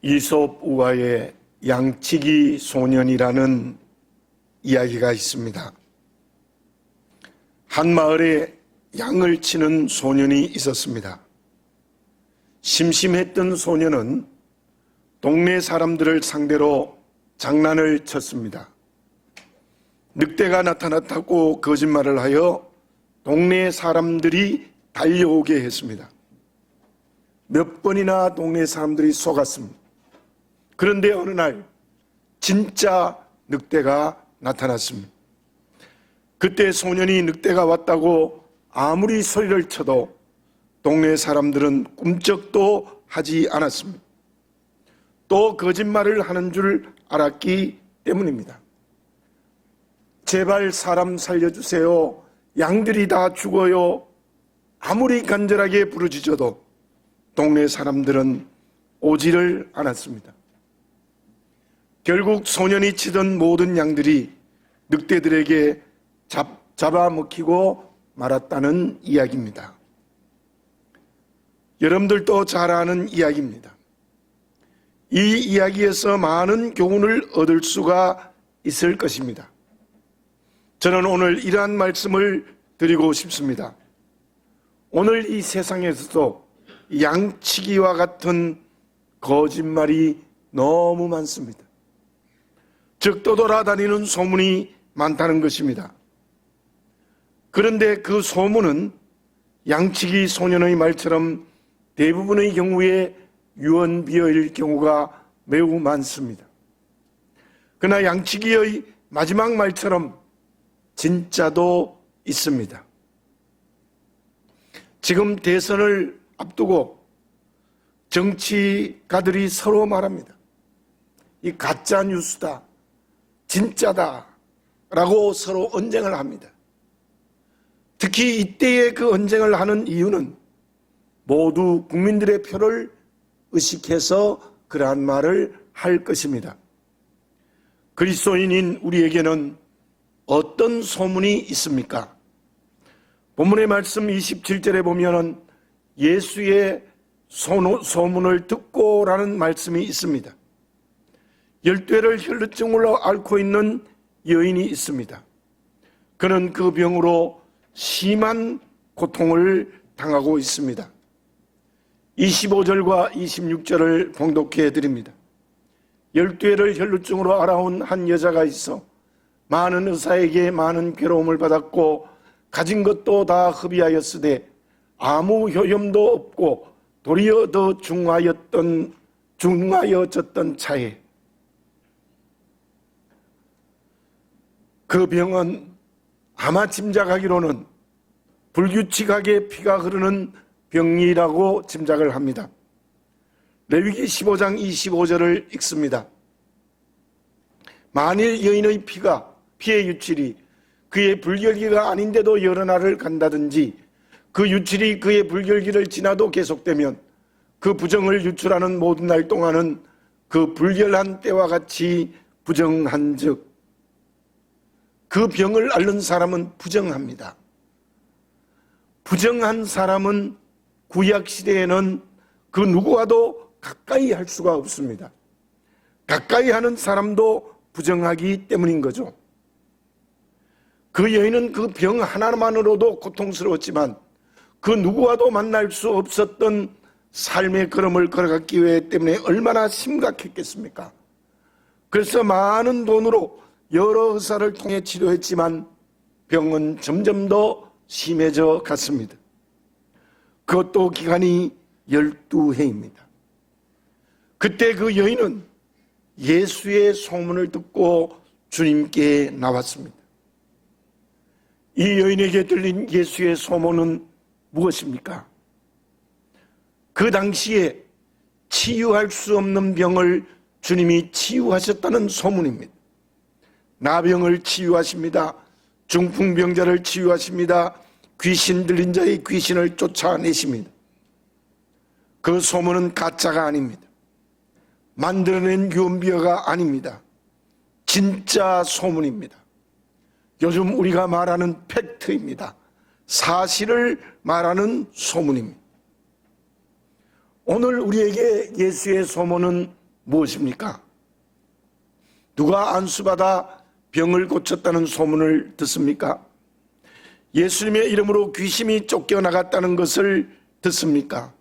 이솝 우화의 양치기 소년이라는 이야기가 있습니다. 한 마을에 양을 치는 소년이 있었습니다. 심심했던 소년은 동네 사람들을 상대로 장난을 쳤습니다. 늑대가 나타났다고 거짓말을 하여 동네 사람들이 달려오게 했습니다. 몇 번이나 동네 사람들이 속았습니다. 그런데 어느 날 진짜 늑대가 나타났습니다. 그때 소년이 늑대가 왔다고 아무리 소리를 쳐도 동네 사람들은 꿈쩍도 하지 않았습니다. 또 거짓말을 하는 줄 알았기 때문입니다. 제발 사람 살려주세요. 양들이 다 죽어요. 아무리 간절하게 부르짖어도 동네 사람들은 오지를 않았습니다. 결국 소년이 치던 모든 양들이 늑대들에게 잡아먹히고 말았다는 이야기입니다. 여러분들도 잘 아는 이야기입니다. 이 이야기에서 많은 교훈을 얻을 수가 있을 것입니다. 저는 오늘 이러한 말씀을 드리고 싶습니다. 오늘 이 세상에서도 양치기와 같은 거짓말이 너무 많습니다. 즉 떠돌아다니는 소문이 많다는 것입니다. 그런데 그 소문은 양치기 소년의 말처럼 대부분의 경우에 유언비어일 경우가 매우 많습니다. 그러나 양치기의 마지막 말처럼 진짜도 있습니다. 지금 대선을 앞두고 정치가들이 서로 말합니다. 이 가짜 뉴스다, 진짜다 라고 서로 언쟁을 합니다. 특히 이때의 그 언쟁을 하는 이유는 모두 국민들의 표를 의식해서 그러한 말을 할 것입니다. 그리스도인인 우리에게는 어떤 소문이 있습니까? 본문의 말씀 27절에 보면 예수의 소문을 듣고라는 말씀이 있습니다. 열대를 혈루증으로 앓고 있는 여인이 있습니다. 그는 그 병으로 심한 고통을 당하고 있습니다. 25절과 26절을 봉독해 드립니다. 열대를 혈루증으로 앓아온 한 여자가 있어 많은 의사에게 많은 괴로움을 받았고 가진 것도 다 흡의하였으되 아무 효염도 없고 도리어 더 중하여졌던 차에 그 병은 아마 짐작하기로는 불규칙하게 피가 흐르는 병이라고 짐작을 합니다. 레위기 15장 25절을 읽습니다. 만일 여인의 피의 유출이 그의 불결기가 아닌데도 여러 날을 간다든지 그 유출이 그의 불결기를 지나도 계속되면 그 부정을 유출하는 모든 날 동안은 그 불결한 때와 같이 부정한즉 그 병을 앓는 사람은 부정합니다. 부정한 사람은 구약시대에는 그 누구와도 가까이 할 수가 없습니다. 가까이 하는 사람도 부정하기 때문인 거죠. 그 여인은 그 병 하나만으로도 고통스러웠지만 그 누구와도 만날 수 없었던 삶의 걸음을 걸어갔기 위해 때문에 얼마나 심각했겠습니까? 그래서 많은 돈으로 여러 의사를 통해 치료했지만 병은 점점 더 심해져 갔습니다. 그것도 기간이 12해입니다. 그때 그 여인은 예수의 소문을 듣고 주님께 나왔습니다. 이 여인에게 들린 예수의 소문은 무엇입니까? 그 당시에 치유할 수 없는 병을 주님이 치유하셨다는 소문입니다. 나병을 치유하십니다. 중풍병자를 치유하십니다. 귀신 들린 자의 귀신을 쫓아내십니다. 그 소문은 가짜가 아닙니다. 만들어낸 유언비어가 아닙니다. 진짜 소문입니다. 요즘 우리가 말하는 팩트입니다. 사실을 말하는 소문입니다. 오늘 우리에게 예수의 소문은 무엇입니까? 누가 안수받아 병을 고쳤다는 소문을 듣습니까? 예수님의 이름으로 귀신이 쫓겨나갔다는 것을 듣습니까?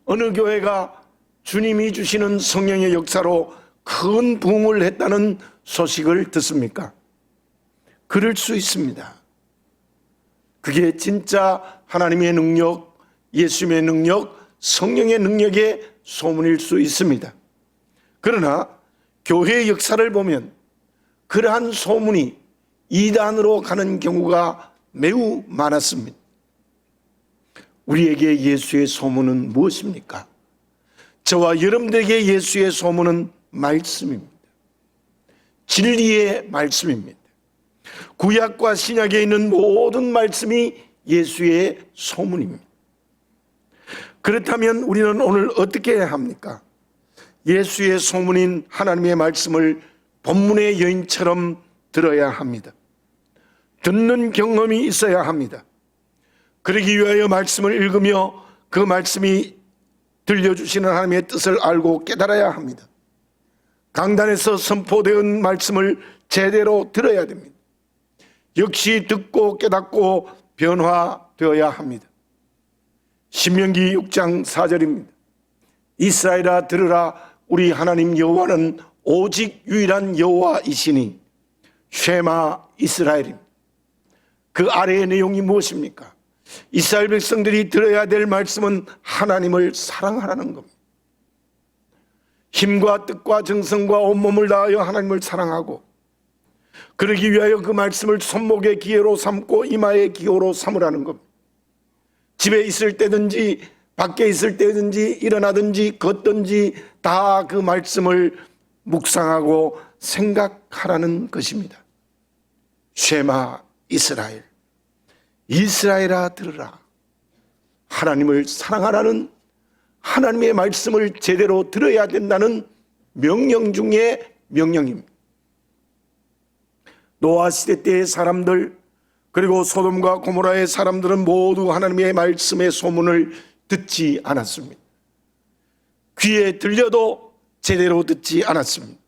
어느 교회가 주님이 주시는 성령의 역사로 큰 부흥을 했다는 소식을 듣습니까? 그럴 수 있습니다. 그게 진짜 하나님의 능력, 예수님의 능력, 성령의 능력의 소문일 수 있습니다. 그러나 교회의 역사를 보면 그러한 소문이 이단으로 가는 경우가 매우 많았습니다. 우리에게 예수의 소문은 무엇입니까? 저와 여러분들에게 예수의 소문은 말씀입니다. 진리의 말씀입니다. 구약과 신약에 있는 모든 말씀이 예수의 소문입니다. 그렇다면 우리는 오늘 어떻게 해야 합니까? 예수의 소문인 하나님의 말씀을 본문의 여인처럼 들어야 합니다. 듣는 경험이 있어야 합니다. 그러기 위하여 말씀을 읽으며 그 말씀이 들려주시는 하나님의 뜻을 알고 깨달아야 합니다. 강단에서 선포된 말씀을 제대로 들어야 됩니다. 역시 듣고 깨닫고 변화되어야 합니다. 신명기 6장 4절입니다. 이스라엘아 들으라, 우리 하나님 여호와는 오직 유일한 여호와이시니 쉐마 이스라엘입니다. 그 아래의 내용이 무엇입니까? 이스라엘 백성들이 들어야 될 말씀은 하나님을 사랑하라는 겁니다. 힘과 뜻과 정성과 온몸을 다하여 하나님을 사랑하고, 그러기 위하여 그 말씀을 손목의 기회로 삼고 이마의 기호로 삼으라는 겁니다. 집에 있을 때든지 밖에 있을 때든지 일어나든지 걷든지 다 그 말씀을 묵상하고 생각하라는 것입니다. 쉐마 이스라엘, 이스라엘아 들으라. 하나님을 사랑하라는 하나님의 말씀을 제대로 들어야 된다는 명령 중에 명령입니다. 노아 시대 때의 사람들, 그리고 소돔과 고모라의 사람들은 모두 하나님의 말씀의 소문을 듣지 않았습니다. 귀에 들려도 제대로 듣지 않았습니다.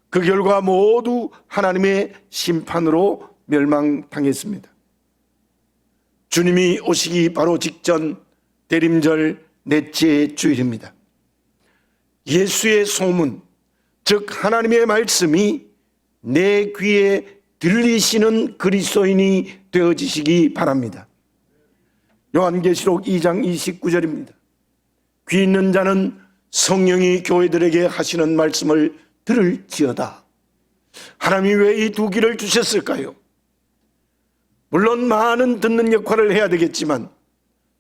그 결과 모두 하나님의 심판으로 멸망당했습니다. 주님이 오시기 바로 직전 대림절 넷째 주일입니다. 예수의 소문, 즉 하나님의 말씀이 내 귀에 들리시는 그리스도인이 되어지시기 바랍니다. 요한계시록 2장 29절입니다. 귀 있는 자는 성령이 교회들에게 하시는 말씀을 들을지어다. 하나님이 왜 이 두 귀를 주셨을까요? 물론 많은 듣는 역할을 해야 되겠지만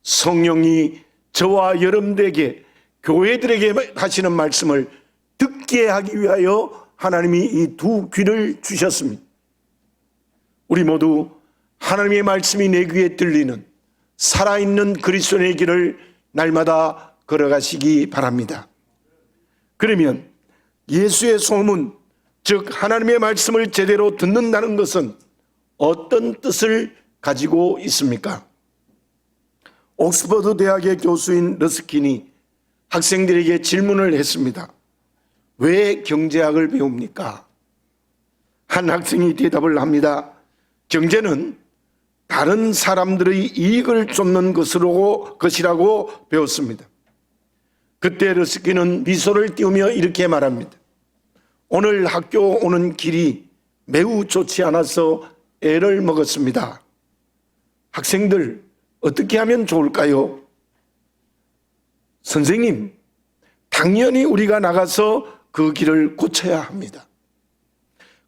성령이 저와 여러분들에게, 교회들에게 하시는 말씀을 듣게 하기 위하여 하나님이 이 두 귀를 주셨습니다. 우리 모두 하나님의 말씀이 내 귀에 들리는 살아있는 그리스도의 길을 날마다 걸어가시기 바랍니다. 그러면 예수의 소문, 즉 하나님의 말씀을 제대로 듣는다는 것은 어떤 뜻을 가지고 있습니까? 옥스퍼드 대학의 교수인 러스킨이 학생들에게 질문을 했습니다. 왜 경제학을 배웁니까? 한 학생이 대답을 합니다. 경제는 다른 사람들의 이익을 쫓는 것이라고 배웠습니다. 그때 러스킨은 미소를 띄우며 이렇게 말합니다. 오늘 학교 오는 길이 매우 좋지 않아서 애를 먹었습니다. 학생들, 어떻게 하면 좋을까요? 선생님, 당연히 우리가 나가서 그 길을 고쳐야 합니다.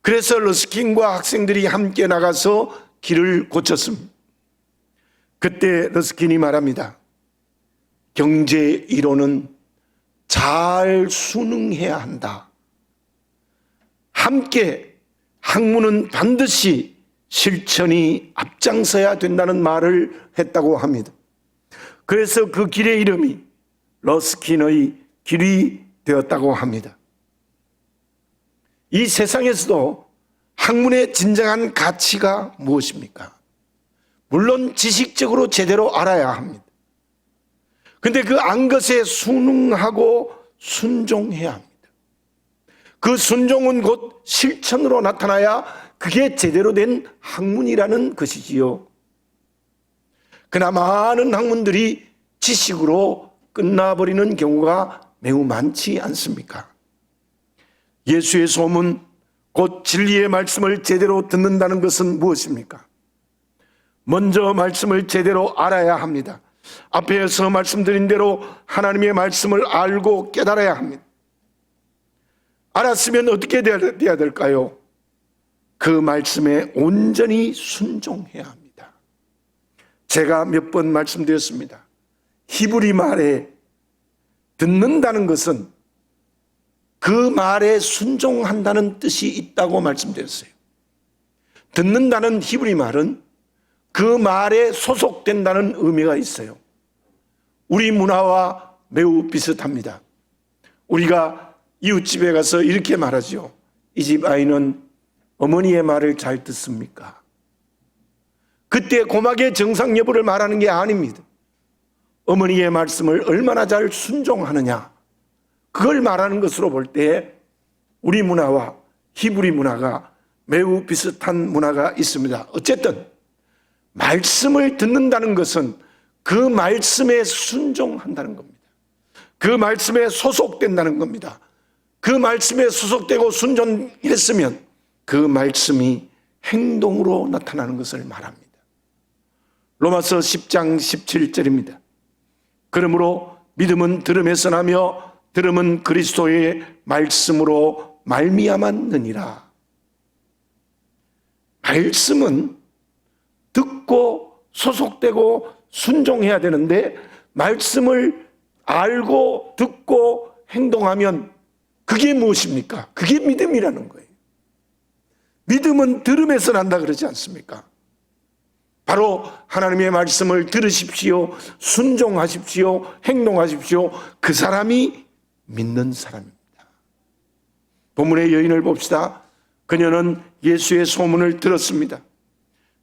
그래서 러스킨과 학생들이 함께 나가서 길을 고쳤습니다. 그때 러스킨이 말합니다. 경제 이론은 잘 순응해야 한다. 함께 학문은 반드시 실천이 앞장서야 된다는 말을 했다고 합니다. 그래서 그 길의 이름이 러스킨의 길이 되었다고 합니다. 이 세상에서도 학문의 진정한 가치가 무엇입니까? 물론 지식적으로 제대로 알아야 합니다. 그런데 그 안 것에 순응하고 순종해야 합니다. 그 순종은 곧 실천으로 나타나야 그게 제대로 된 학문이라는 것이지요. 그러나 많은 학문들이 지식으로 끝나버리는 경우가 매우 많지 않습니까? 예수의 소문, 곧 진리의 말씀을 제대로 듣는다는 것은 무엇입니까? 먼저 말씀을 제대로 알아야 합니다. 앞에서 말씀드린 대로 하나님의 말씀을 알고 깨달아야 합니다. 알았으면 어떻게 돼야 될까요? 그 말씀에 온전히 순종해야 합니다. 제가 몇 번 말씀드렸습니다. 히브리 말에 듣는다는 것은 그 말에 순종한다는 뜻이 있다고 말씀드렸어요. 듣는다는 히브리 말은 그 말에 소속된다는 의미가 있어요. 우리 문화와 매우 비슷합니다. 우리가 이웃집에 가서 이렇게 말하죠. 이 집 아이는 어머니의 말을 잘 듣습니까? 그때 고막의 정상 여부를 말하는 게 아닙니다. 어머니의 말씀을 얼마나 잘 순종하느냐, 그걸 말하는 것으로 볼 때 우리 문화와 히브리 문화가 매우 비슷한 문화가 있습니다. 어쨌든 말씀을 듣는다는 것은 그 말씀에 순종한다는 겁니다. 그 말씀에 소속된다는 겁니다. 그 말씀에 소속되고 순종했으면 그 말씀이 행동으로 나타나는 것을 말합니다. 로마서 10장 17절입니다. 그러므로 믿음은 들음에서 나며 들음은 그리스도의 말씀으로 말미암았느니라. 말씀은 듣고 소속되고 순종해야 되는데 말씀을 알고 듣고 행동하면 그게 무엇입니까? 그게 믿음이라는 거예요. 믿음은 들음에서 난다 그러지 않습니까? 바로 하나님의 말씀을 들으십시오, 순종하십시오, 행동하십시오. 그 사람이 믿는 사람입니다. 본문의 여인을 봅시다. 그녀는 예수의 소문을 들었습니다.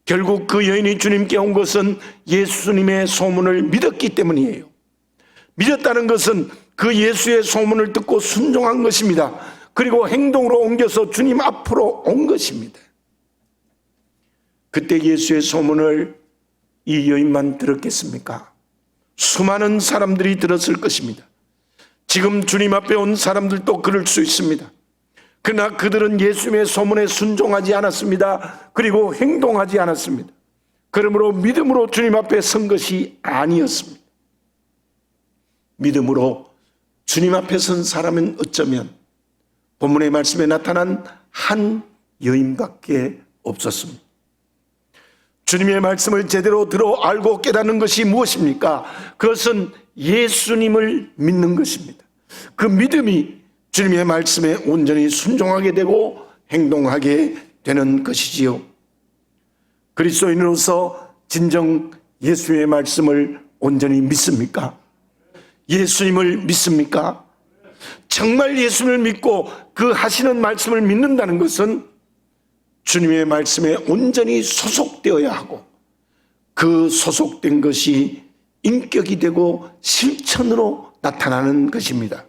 결국 그 여인이 주님께 온 것은 예수님의 소문을 믿었기 때문이에요. 믿었다는 것은 그 예수의 소문을 듣고 순종한 것입니다. 그리고 행동으로 옮겨서 주님 앞으로 온 것입니다. 그때 예수의 소문을 이 여인만 들었겠습니까? 수많은 사람들이 들었을 것입니다. 지금 주님 앞에 온 사람들도 그럴 수 있습니다. 그러나 그들은 예수님의 소문에 순종하지 않았습니다. 그리고 행동하지 않았습니다. 그러므로 믿음으로 주님 앞에 선 것이 아니었습니다. 믿음으로 주님 앞에 선 사람은 어쩌면 본문의 말씀에 나타난 한 여인밖에 없었습니다. 주님의 말씀을 제대로 들어 알고 깨닫는 것이 무엇입니까? 그것은 예수님을 믿는 것입니다. 그 믿음이 주님의 말씀에 온전히 순종하게 되고 행동하게 되는 것이지요. 그리스도인으로서 진정 예수의 말씀을 온전히 믿습니까? 예수님을 믿습니까? 정말 예수님을 믿고 그 하시는 말씀을 믿는다는 것은 주님의 말씀에 온전히 소속되어야 하고 그 소속된 것이 인격이 되고 실천으로 나타나는 것입니다.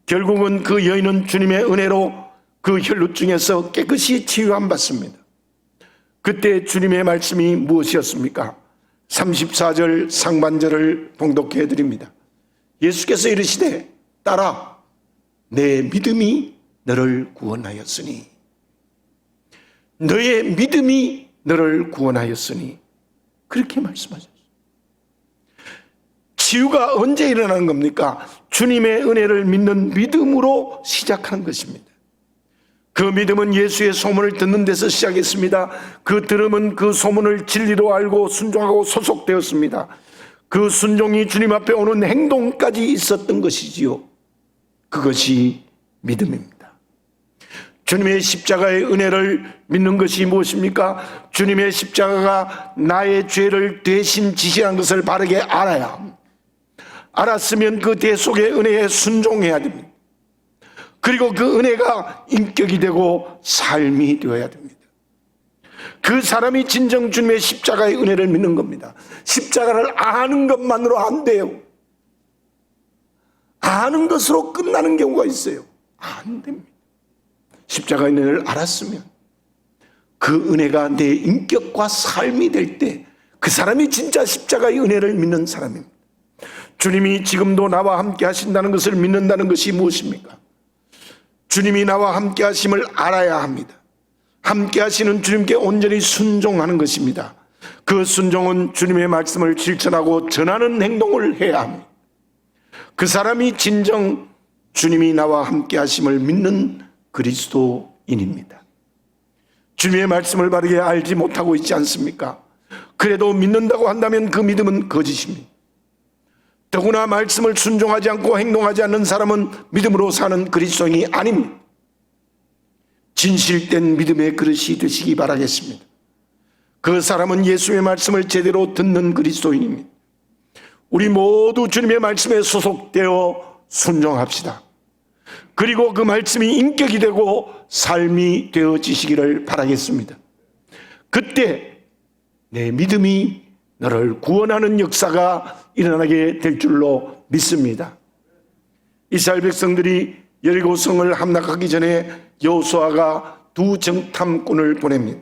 결국은 그 여인은 주님의 은혜로 그 혈루증에서 깨끗이 치유함 받습니다. 그때 주님의 말씀이 무엇이었습니까? 34절 상반절을 봉독해 드립니다. 예수께서 이르시되 딸아 내 믿음이 너를 구원하였으니, 너의 믿음이 너를 구원하였으니, 그렇게 말씀하셨어요. 치유가 언제 일어나는 겁니까? 주님의 은혜를 믿는 믿음으로 시작하는 것입니다. 그 믿음은 예수의 소문을 듣는 데서 시작했습니다. 그 들음은 그 소문을 진리로 알고 순종하고 소속되었습니다. 그 순종이 주님 앞에 오는 행동까지 있었던 것이지요. 그것이 믿음입니다. 주님의 십자가의 은혜를 믿는 것이 무엇입니까? 주님의 십자가가 나의 죄를 대신 지시한 것을 바르게 알아야 합니다. 알았으면 그 대속의 은혜에 순종해야 됩니다. 그리고 그 은혜가 인격이 되고 삶이 되어야 됩니다. 그 사람이 진정 주님의 십자가의 은혜를 믿는 겁니다. 십자가를 아는 것만으로 안 돼요. 아는 것으로 끝나는 경우가 있어요. 안 됩니다. 십자가의 은혜를 알았으면 그 은혜가 내 인격과 삶이 될 때 그 사람이 진짜 십자가의 은혜를 믿는 사람입니다. 주님이 지금도 나와 함께 하신다는 것을 믿는다는 것이 무엇입니까? 주님이 나와 함께 하심을 알아야 합니다. 함께 하시는 주님께 온전히 순종하는 것입니다. 그 순종은 주님의 말씀을 실천하고 전하는 행동을 해야 합니다. 그 사람이 진정 주님이 나와 함께 하심을 믿는 그리스도인입니다. 주님의 말씀을 바르게 알지 못하고 있지 않습니까? 그래도 믿는다고 한다면 그 믿음은 거짓입니다. 더구나 말씀을 순종하지 않고 행동하지 않는 사람은 믿음으로 사는 그리스도인이 아닙니다. 진실된 믿음의 그릇이 되시기 바라겠습니다. 그 사람은 예수의 말씀을 제대로 듣는 그리스도인입니다. 우리 모두 주님의 말씀에 소속되어 순종합시다. 그리고 그 말씀이 인격이 되고 삶이 되어지시기를 바라겠습니다. 그때 내 믿음이 너를 구원하는 역사가 일어나게 될 줄로 믿습니다. 이스라엘 백성들이 여리고성을 함락하기 전에 여호수아가 두 정탐꾼을 보냅니다.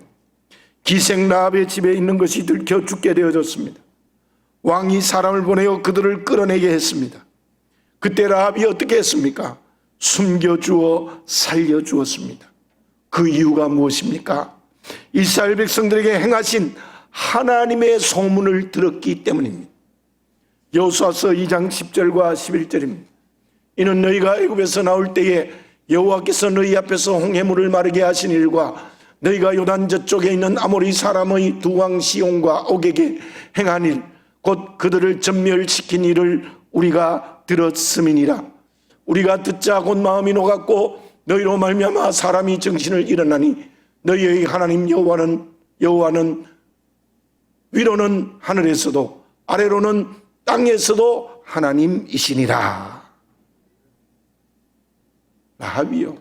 기생 라합의 집에 있는 것이 들켜 죽게 되어졌습니다. 왕이 사람을 보내어 그들을 끌어내게 했습니다. 그때 라합이 어떻게 했습니까? 숨겨주어 살려주었습니다. 그 이유가 무엇입니까? 이스라엘 백성들에게 행하신 하나님의 소문을 들었기 때문입니다. 여호수아서 2장 10절과 11절입니다. 이는 너희가 애굽에서 나올 때에 여호와께서 너희 앞에서 홍해물을 마르게 하신 일과 너희가 요단 저쪽에 있는 아모리 사람의 두 왕 시온과 옥에게 행한 일, 곧 그들을 전멸시킨 일을 우리가 들었음이니라. 우리가 듣자 곧 마음이 녹았고 너희로 말미암아 사람이 정신을 잃었나니 너희의 하나님 여호와는 위로는 하늘에서도 아래로는 땅에서도 하나님이시니라. 라합이요,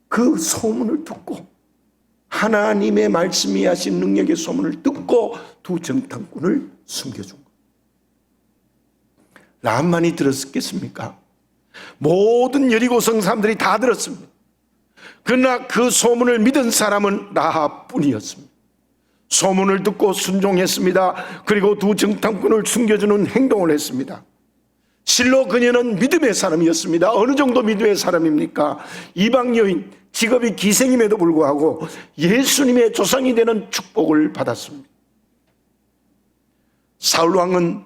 그 소문을 듣고 하나님의 말씀이 하신 능력의 소문을 듣고 두 정탐꾼을 숨겨준 것. 라합만이 들었겠습니까? 모든 여리고성 사람들이 다 들었습니다. 그러나 그 소문을 믿은 사람은 라합뿐이었습니다. 소문을 듣고 순종했습니다. 그리고 두 정탐꾼을 숨겨주는 행동을 했습니다. 실로 그녀는 믿음의 사람이었습니다. 어느 정도 믿음의 사람입니까? 이방 여인, 직업이 기생임에도 불구하고 예수님의 조상이 되는 축복을 받았습니다. 사울 왕은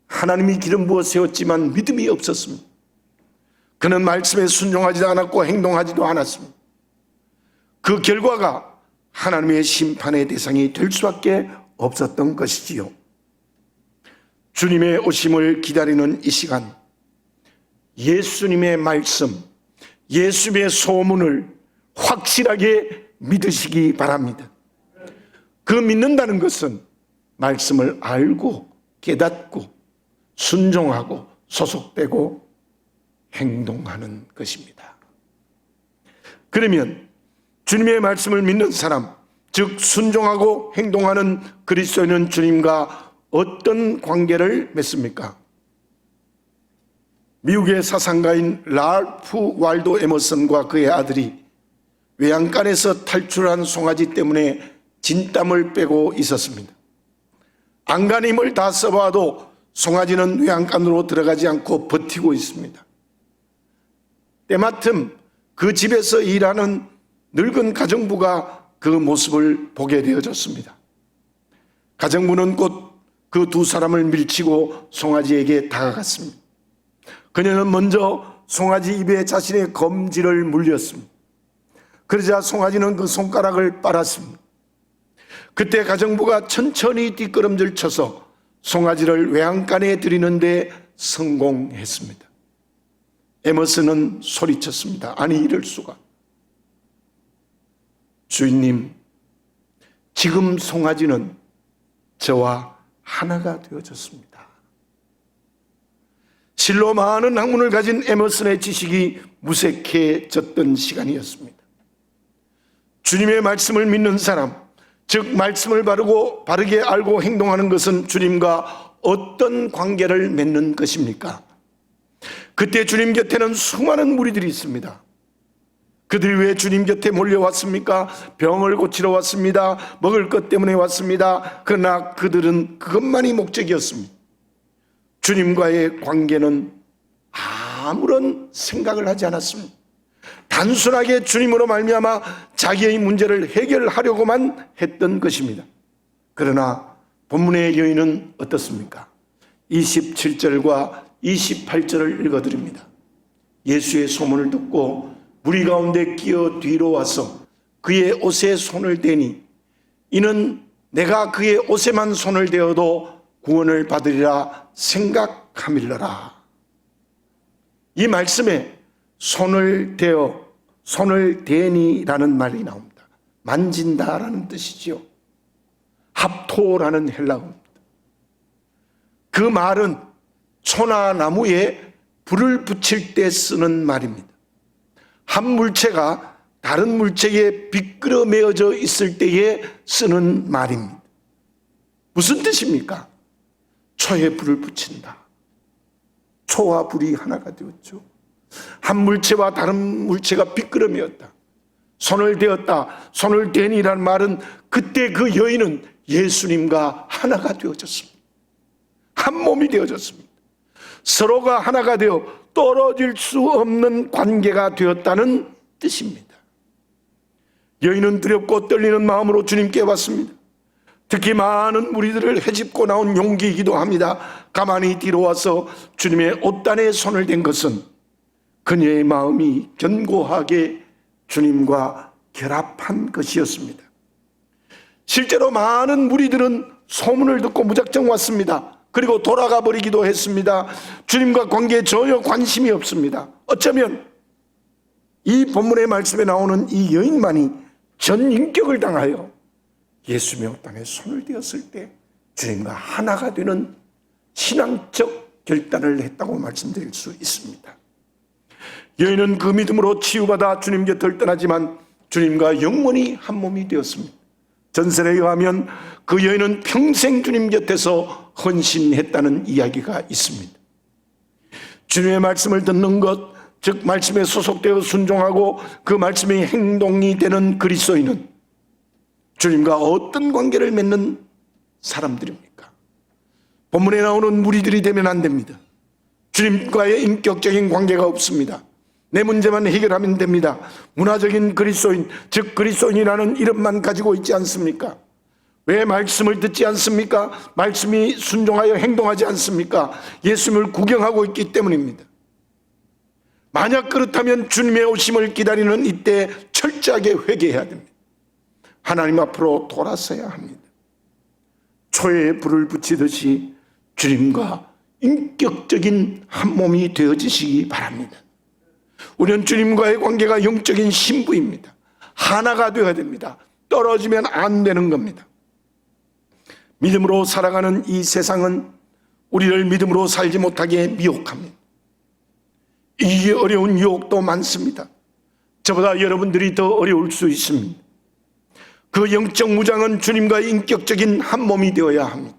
하나님이 기름 부어 세웠지만 믿음이 없었습니다. 그는 말씀에 순종하지도 않았고 행동하지도 않았습니다. 그 결과가 하나님의 심판의 대상이 될 수밖에 없었던 것이지요. 주님의 오심을 기다리는 이 시간, 예수님의 말씀, 예수님의 소문을 확실하게 믿으시기 바랍니다. 그 믿는다는 것은 말씀을 알고 깨닫고 순종하고 소속되고 행동하는 것입니다. 그러면 주님의 말씀을 믿는 사람, 즉 순종하고 행동하는 그리스도인은 주님과 어떤 관계를 맺습니까? 미국의 사상가인 랄프 waldo 에머슨과 그의 아들이 외양간에서 탈출한 송아지 때문에 진땀을 빼고 있었습니다. 안간힘을 힘을 다 써봐도 송아지는 외양간으로 들어가지 않고 버티고 있습니다. 때마침 그 집에서 일하는 늙은 가정부가 그 모습을 보게 되어졌습니다. 가정부는 곧 그 두 사람을 밀치고 송아지에게 다가갔습니다. 그녀는 먼저 송아지 입에 자신의 검지를 물렸습니다. 그러자 송아지는 그 손가락을 빨았습니다. 그때 가정부가 천천히 뒷걸음질 쳐서 송아지를 외양간에 들이는데 성공했습니다. 에머슨은 소리쳤습니다. 아니, 이럴 수가. 주인님, 지금 송아지는 저와 하나가 되어졌습니다. 실로 많은 학문을 가진 에머슨의 지식이 무색해졌던 시간이었습니다. 주님의 말씀을 믿는 사람, 즉 말씀을 바르게 알고 행동하는 것은 주님과 어떤 관계를 맺는 것입니까? 그때 주님 곁에는 수많은 무리들이 있습니다. 그들이 왜 주님 곁에 몰려왔습니까? 병을 고치러 왔습니다. 먹을 것 때문에 왔습니다. 그러나 그들은 그것만이 목적이었습니다. 주님과의 관계는 아무런 생각을 하지 않았습니다. 단순하게 주님으로 말미암아 자기의 문제를 해결하려고만 했던 것입니다. 그러나 본문의 여인은 어떻습니까? 27절과 28절을 읽어드립니다. 예수의 소문을 듣고 무리 가운데 끼어 뒤로 와서 그의 옷에 손을 대니 이는 내가 그의 옷에만 손을 대어도 구원을 받으리라 생각함일러라. 이 말씀에 손을 대어, 손을 대니라는 말이 나옵니다. 만진다라는 뜻이지요. 합토라는 헬라어입니다. 그 말은 초나 나무에 불을 붙일 때 쓰는 말입니다. 한 물체가 다른 물체에 비끄러 매어져 있을 때에 쓰는 말입니다. 무슨 뜻입니까? 초에 불을 붙인다. 초와 불이 하나가 되었죠. 한 물체와 다른 물체가 비끄러 매었다. 손을 대었다. 손을 대니라는 말은 그때 그 여인은 예수님과 하나가 되어졌습니다. 한 몸이 되어졌습니다. 서로가 하나가 되어 떨어질 수 없는 관계가 되었다는 뜻입니다. 여인은 두렵고 떨리는 마음으로 주님께 왔습니다. 특히 많은 무리들을 헤집고 나온 용기이기도 합니다. 가만히 뒤로 와서 주님의 옷단에 손을 댄 것은 그녀의 마음이 견고하게 주님과 결합한 것이었습니다. 실제로 많은 무리들은 소문을 듣고 무작정 왔습니다. 그리고 돌아가 버리기도 했습니다. 주님과 관계에 전혀 관심이 없습니다. 어쩌면 이 본문의 말씀에 나오는 이 여인만이 전인격을 당하여 예수님의 옷단에 손을 대었을 때 주님과 하나가 되는 신앙적 결단을 했다고 말씀드릴 수 있습니다. 여인은 그 믿음으로 치유받아 주님 곁을 떠나지만 주님과 영원히 한 몸이 되었습니다. 전설에 의하면 그 여인은 평생 주님 곁에서 헌신했다는 이야기가 있습니다. 주님의 말씀을 듣는 것, 즉 말씀에 소속되어 순종하고 그 말씀이 행동이 되는 그리스도인은 주님과 어떤 관계를 맺는 사람들입니까? 본문에 나오는 무리들이 되면 안 됩니다. 주님과의 인격적인 관계가 없습니다. 내 문제만 해결하면 됩니다. 문화적인 그리스도인, 즉 그리스도인이라는 이름만 가지고 있지 않습니까? 왜 말씀을 듣지 않습니까? 말씀이 순종하여 행동하지 않습니까? 예수님을 구경하고 있기 때문입니다. 만약 그렇다면 주님의 오심을 기다리는 이때 철저하게 회개해야 됩니다. 하나님 앞으로 돌아서야 합니다. 초에 불을 붙이듯이 주님과 인격적인 한 몸이 되어지시기 바랍니다. 우리는 주님과의 관계가 영적인 신부입니다. 하나가 되어야 됩니다. 떨어지면 안 되는 겁니다. 믿음으로 살아가는 이 세상은 우리를 믿음으로 살지 못하게 미혹합니다. 이기기 어려운 유혹도 많습니다. 저보다 여러분들이 더 어려울 수 있습니다. 그 영적 무장은 주님과 인격적인 한 몸이 되어야 합니다.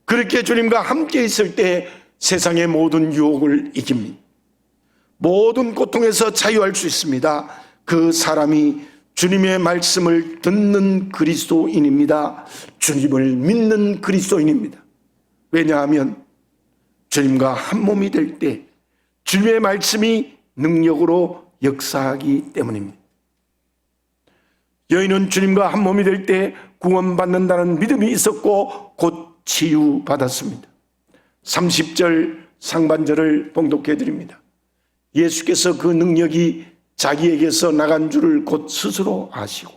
그렇게 주님과 함께 있을 때 세상의 모든 유혹을 이깁니다. 모든 고통에서 자유할 수 있습니다. 그 사람이 주님의 말씀을 듣는 그리스도인입니다. 주님을 믿는 그리스도인입니다. 왜냐하면 주님과 한 몸이 될 때 주님의 말씀이 능력으로 역사하기 때문입니다. 여인은 주님과 한 몸이 될 때 구원받는다는 믿음이 있었고 곧 치유받았습니다. 30절 상반절을 봉독해 드립니다. 예수께서 그 능력이 자기에게서 나간 줄을 곧 스스로 아시고.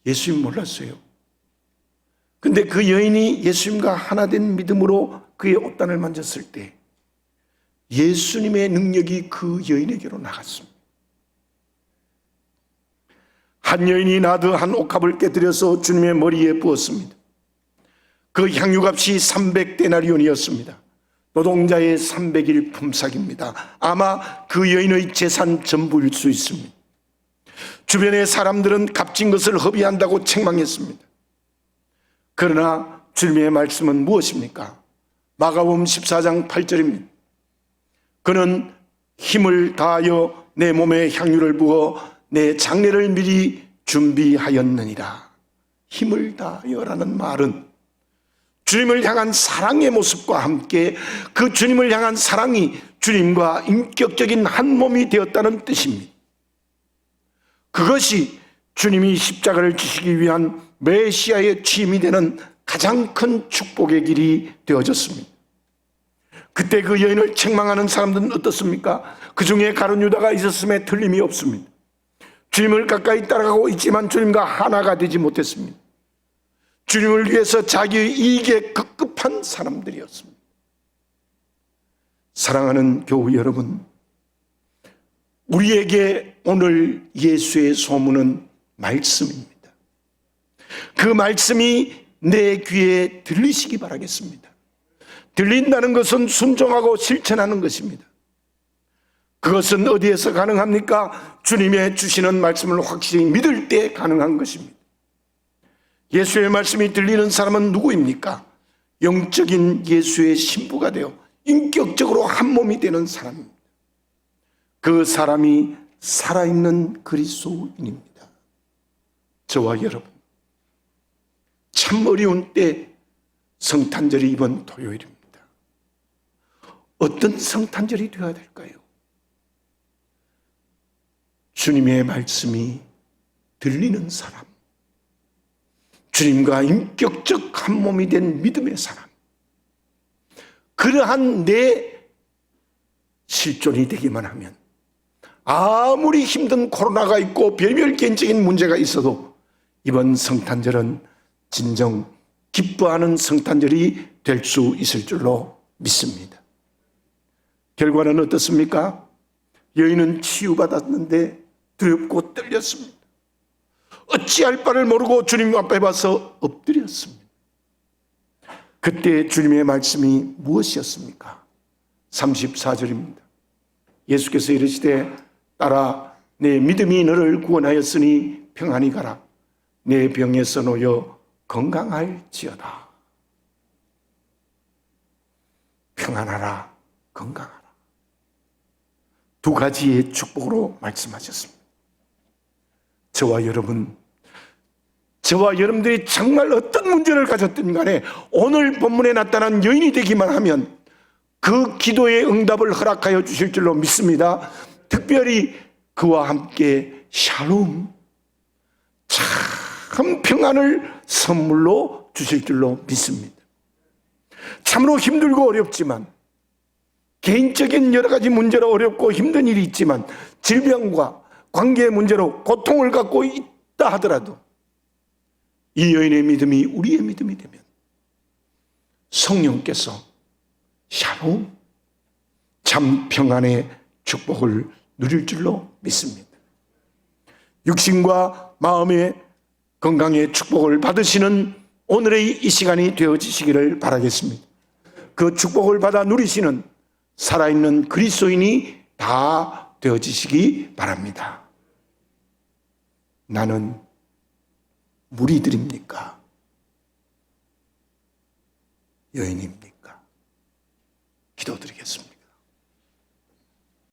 예수님 몰랐어요. 근데 그 여인이 예수님과 하나 된 믿음으로 그의 옷단을 만졌을 때 예수님의 능력이 그 여인에게로 나갔습니다. 한 여인이 나드 한 옥합을 깨뜨려서 주님의 머리에 부었습니다. 그 향유값이 300데나리온이었습니다. 노동자의 300일 품삯입니다. 아마 그 여인의 재산 전부일 수 있습니다. 주변의 사람들은 값진 것을 허비한다고 책망했습니다. 그러나 주님의 말씀은 무엇입니까? 마가복음 14장 8절입니다. 그는 힘을 다하여 내 몸에 향유를 부어 내 장례를 미리 준비하였느니라. 힘을 다하여라는 말은 주님을 향한 사랑의 모습과 함께 그 주님을 향한 사랑이 주님과 인격적인 한 몸이 되었다는 뜻입니다. 그것이 주님이 십자가를 지시기 위한 메시아의 취임이 되는 가장 큰 축복의 길이 되어졌습니다. 그때 그 여인을 책망하는 사람들은 어떻습니까? 그 중에 가룟 유다가 있었음에 틀림이 없습니다. 주님을 가까이 따라가고 있지만 주님과 하나가 되지 못했습니다. 주님을 위해서 자기의 이익에 급급한 사람들이었습니다. 사랑하는 교우 여러분, 우리에게 오늘 예수의 소문은 말씀입니다. 그 말씀이 내 귀에 들리시기 바라겠습니다. 들린다는 것은 순종하고 실천하는 것입니다. 그것은 어디에서 가능합니까? 주님의 주시는 말씀을 확실히 믿을 때 가능한 것입니다. 예수의 말씀이 들리는 사람은 누구입니까? 영적인 예수의 신부가 되어 인격적으로 한 몸이 되는 사람입니다. 그 사람이 살아있는 그리스도인입니다. 저와 여러분, 참 어려운 때 성탄절이 이번 토요일입니다. 어떤 성탄절이 되어야 될까요? 주님의 말씀이 들리는 사람, 주님과 인격적 한 몸이 된 믿음의 사람, 그러한 내 실존이 되기만 하면 아무리 힘든 코로나가 있고 별별 개인적인 문제가 있어도 이번 성탄절은 진정 기뻐하는 성탄절이 될 수 있을 줄로 믿습니다. 결과는 어떻습니까? 여인은 치유받았는데 두렵고 떨렸습니다. 어찌할 바를 모르고 주님 앞에 와서 엎드렸습니다. 그때 주님의 말씀이 무엇이었습니까? 34절입니다. 예수께서 이르시되 딸아, 내 믿음이 너를 구원하였으니 평안히 가라. 내 병에서 놓여 건강할지어다. 평안하라, 건강하라. 두 가지의 축복으로 말씀하셨습니다. 저와 여러분들이 정말 어떤 문제를 가졌든 간에 오늘 본문에 나타난 여인이 되기만 하면 그 기도의 응답을 허락하여 주실 줄로 믿습니다. 특별히 그와 함께 샬롬, 참 평안을 선물로 주실 줄로 믿습니다. 참으로 힘들고 어렵지만, 개인적인 여러 가지 문제로 어렵고 힘든 일이 있지만, 질병과 관계의 문제로 고통을 갖고 있다 하더라도 이 여인의 믿음이 우리의 믿음이 되면 성령께서 샬롬, 참 평안의 축복을 누릴 줄로 믿습니다. 육신과 마음의 건강의 축복을 받으시는 오늘의 이 시간이 되어지시기를 바라겠습니다. 그 축복을 받아 누리시는 살아있는 그리스도인이 다 되어지시기 바랍니다. 나는 무리들입니까? 여인입니까? 기도드리겠습니다.